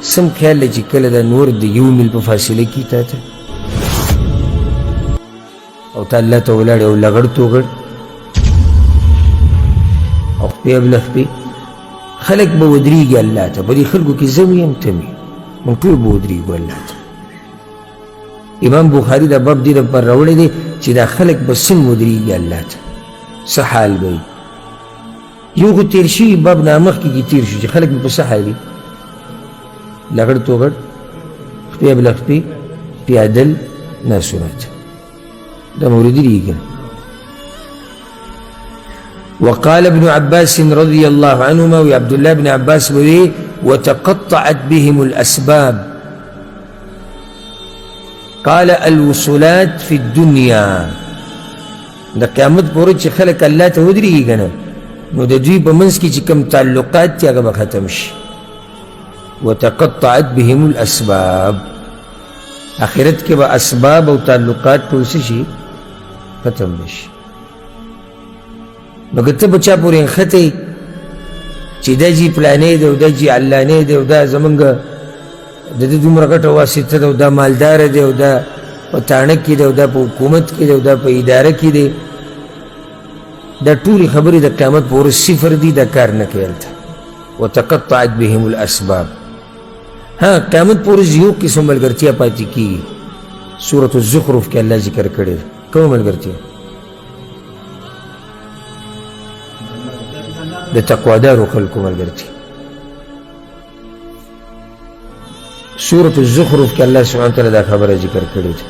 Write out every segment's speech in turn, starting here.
سم خیال دی چې کله دا نور د یو میل په فاصله کی تا ته او تا الله ته ولاړ او لغړ توغړ او خپې ابله خپې خلک به ودرېږي الله ته په دې خلکو کې زه یم ته مې موږ ټول به ودرېږو الله ته امام بخاري دا باب دې لپاره راوړی دی چې دا خلک به څنګه ودرېږي الله ته څه حال به وي یو خو تېر شوي باب نه مخکې تېر شو چې خلک به په څه حال وي لغړ توغړ خپې ابله خپې پیادل ناسونات دا موردی دیگه وقال ابن عباس رضي الله عنهما وعبد الله بن عباس بوي وتقطعت بهم الأسباب قال الوصولات في الدنيا دا قیامت پورې چې خلک الله ته ودرېږي کنه نو د دوی په منځ کې چې کوم تعلقات دي هغه به ختم شي وتقطعت بهم الأسباب آخرت کې به اسباب او تعلقات ټول څه شي ختم بشي نو که ته به چا پورې نښتې چې دا جي پلانې دی او دا جي علانې دی او دا زمونږ د دې دومره ګټه واسطه ده او دا مالداره دی او دا په تاڼه کې دی او دا په حکومت کې دی او دا په اداره کې دی دا ټولې خبرې د قیامت په ورځ صفر دي دا کار نه کوي هلته وتقطعت بهم الاسباب ها قیامت په ورځ یو قسم ملګرتیا پاتې کېږي سورة الزخرف کې الله ذکر کړی ده کومه ملګرتیا د تقوادارو خلکو ملګرتیا سورة الزخرف کې الله سبحانه وتعالی دا خبره ذکر کړې ده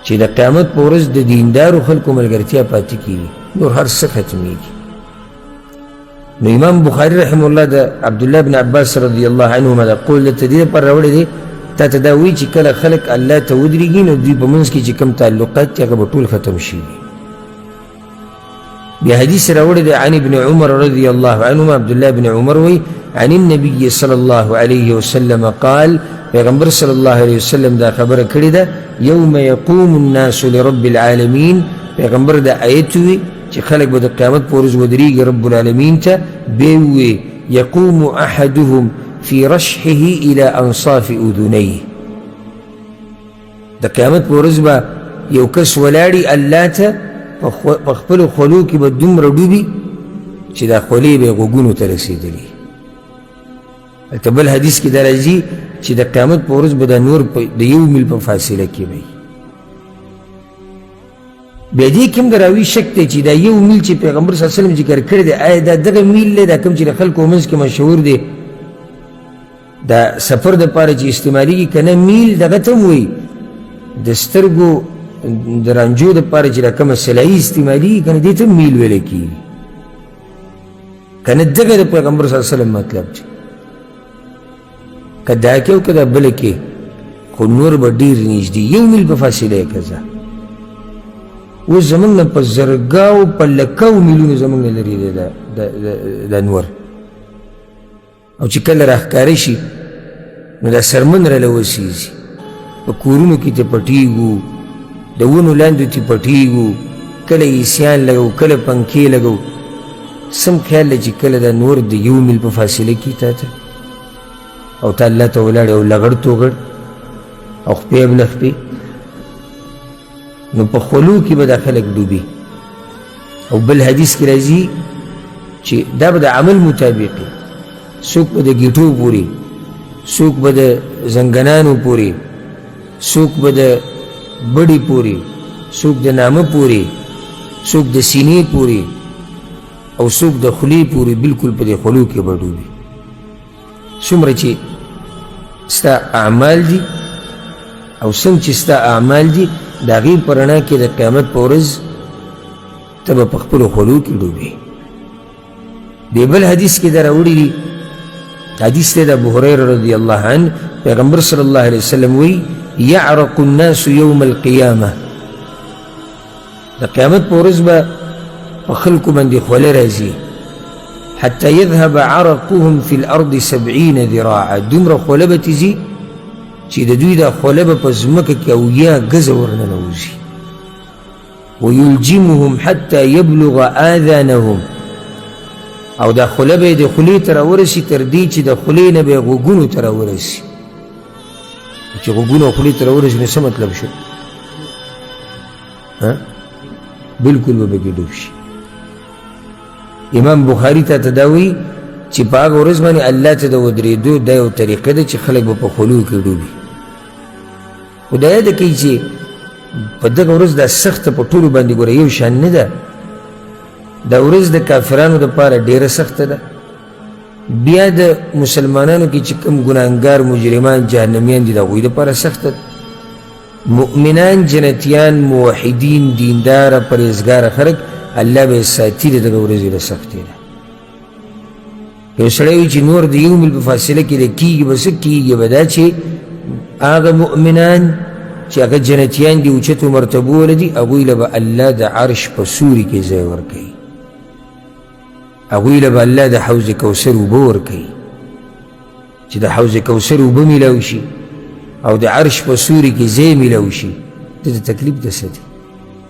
چې د قیامت په ورځ د دیندارو خلکو ملګرتیا پاتې کېږي نور هر څه ختمېږي نو امام بخاري رحمه الله د عبدالله بن عباس رضی الله عنهما دا قول دلته دې لپاره راوړی دی تا ته دا وایي چې کله خلک الله ته ودرېږي نو دوی په منځ کې چې کوم تعلقات دي هغه به ټول ختم شي بیا حدیث راوړی دی عن ابن عمر رضی الله عنهما عبدالله بن عمر وایي عن النبي صلى الله عليه وسلم قال پیغمبر صلی الله علیه وسلم دا خبره کړې ده یوم یقوم الناس لرب العالمین پیغمبر دا آیت وی چې خلک به د قیامت په ورځ ودرېږي رب العالمین ته بیا وی یقوم احدهم في رشحه الى انصاف اذنيه د قیامت په ورځ به یو کس ولاړي الله ته په خپلو خولو کې به دومره ډوبي چې دا خولې به یې غوږونو ته رسېدلي هلته بل حدیث کې دا راځي چې د قیامت په ورځ به دا نور د یو میل په فاصله کې وي بیا دې کې هم د راوي شک دی چې دا یو میل چې پیغمبر صلی الله علیه وسلم ذکر کړی دی آیا دا دغه میل دی دا کوم چې د خلکو منځ کې مشهور دی دا سفر دپاره چې استعمالېږي که نه میل دغه ته هم وایي د سترګو د رانجو دپاره چې دا کومه سلایي استعمالېږي که نه دې ته هم میل ویلی کېږي که نه دغه د پیغمبر صلی الله علیه وسلم مطلب دی که دا کې او که دا بله کې خو نور به ډېر نږدې یو میل په فاصله یې که زه اوس زمونږ نه په زرګاو په لکاو میلونو زمونږ نه لرې دی دا نور او چې کله راښکاره شي نو دا سرمن راله وسېږي په کورونو کې ترې پټېږو د ونو لاندې ترې پټېږو کله عیسیان لګو کله پنکې لګو سم خیال دی چې کله دا نور د یو میل په فاصله کې تا ته او تا الله ته ولاړ او لغړ توغړ او خپې ابله خپې نو په خولو کې به دا خلک ډوبي او بل حدیث کې راځي چې دا به د عمل مطابق څوک به د ګیټو پورې څوک به د زنګنانو پورې څوک به د بډې پورې څوک د نامه پورې څوک د سینې پورې او څوک د خولې پورې بلکل په دې خولو کې به ډوبي څومره چې ستا اعمال دي او څنګه چې ستا اعمال دي د هغې په رڼا کې د قیامت په ورځ ته به په خپلو خولو کې ډوبې دې بل حدیث کې دا راوړي دي حدیث دی د ابو هریره رضی الله عنه پیغمبر صلی الله علیه وسلم وی یعرق الناس یوم القیامه د قیامت په ورځ به په خلکو باندې خوله راځي حتى يذهب عرقهم في الارض 70 ذراعا دومره خوله به تځي چې د دوی دا خوله به په ځمکه کې اویا ګزه ورننوځي ويلجمهم حتى يبلغ آذانهم او دا خوله به د خولې ته راورسي تر دې چې د خولې نه به یې غوږونو ته راورسي چې غوږونو او خولې ته راورسي نو څه مطلب شو بلکل به پکې ډوب شي امام بخاري ته دا وایي چې په هغه ورځ باندې الله ته د ودرېدو دا یو طریقه ده چې خلک به په خولو کې ډوبي خو دا یاده کوي چې په دغه ورځ دا سخته په ټولو باندې ګوره یو شان نه ده دا ورځ د کافرانو دپاره ډېره سخته ده بیا د مسلمانانو کې چې کوم ګناهګار مجرمان جهنمیان دي د هغوی دپاره سخته ده مؤمنان جنتیان موحدین دینداره پرهیزګاره خلک الله به یې ساتي د دغه ورځې له سختۍ نه یو سړی وي چې نور د یو میل په فاصله کې د کېږي به څه کېږي به دا چې هغه مؤمنان چې هغه جنتیان دي اوچتو مرتبو والا دي هغوی له به الله د عرش په سوري کې ځای ورکوي هغوی له به الله د حوض کوثر اوبه ورکوي چې د حوض کوثر اوبه میلاو شي او د عرش په سوري کې ځای میلاو شي د تکلیف د څه دی